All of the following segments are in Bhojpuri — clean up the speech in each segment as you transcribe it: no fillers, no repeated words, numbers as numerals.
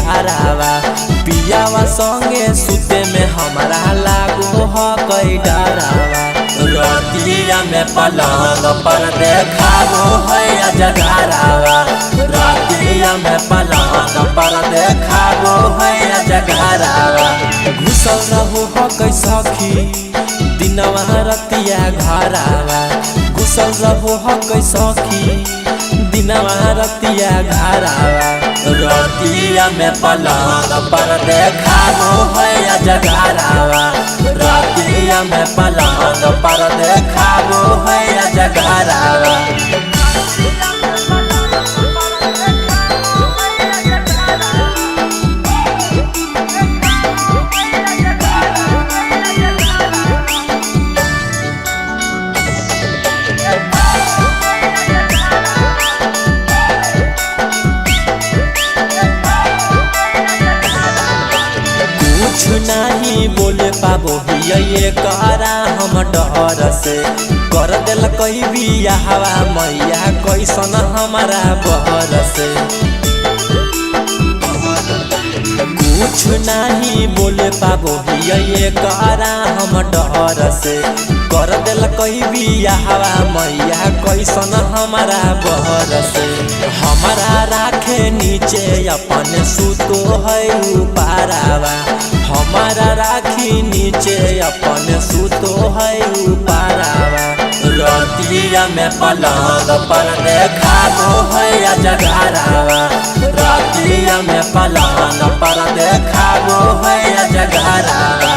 डरावा पियावा संगे सुते में हमारा लागो ह कई डरावा रतिया में पलंग पर देखाबो है जगरावा रतिया में पलंग पर देखाबो है जगरावा घुसल रहो ह कई सखी दिनवा रतिया घरावा घुसल रहो ह कई सखी दिनवा रतिया घरावा रतिया में पलंग पर देखाबो है जगरावा रतिया में पलंग पर देखाबो है जगरावा कुछ नहीं बोले पाबो ये करा हम डर से कर दिल कई बिया हवा मैया कैसन हमारा बहर से कुछ नहीं बोले पाबो ये करा हम डर से कर दिल कई बिया हवा मैया कैसन हमारा बहर से हमारा राखे नीचे अपन सुतो है उपारावा हमारा राखी नीचे अपन सुतो है उपारावा रतिया में पलंग पर देखाबो है जगरावा रतिया में पलंग पर देखाबो है जगरावा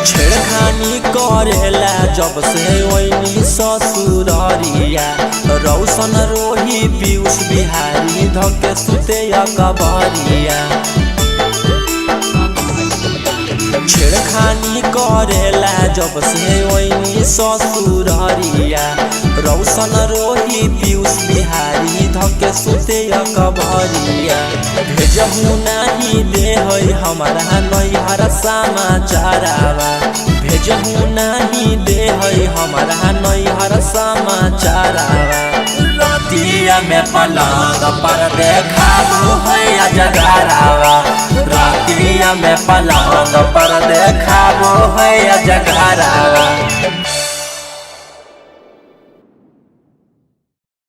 छेड़खानी करेला जब से ओइनी ससुररिया रौशन रोही पीयूष बिहारी धके सुते कबरिया छेड़खानी करेला जब से ओइनी ससुररिया रौशन रोही पीयूष बिहारी धके सुते कबरिया भेजहु नहीं दे है हमारा नैहर समाचारवा भेजहु नहीं दे है हमारा नैहर समाचारवा रतिया में पलंग पर देखाबो है जगरावा रतिया में पलंग पर देखाबो है जगरावा।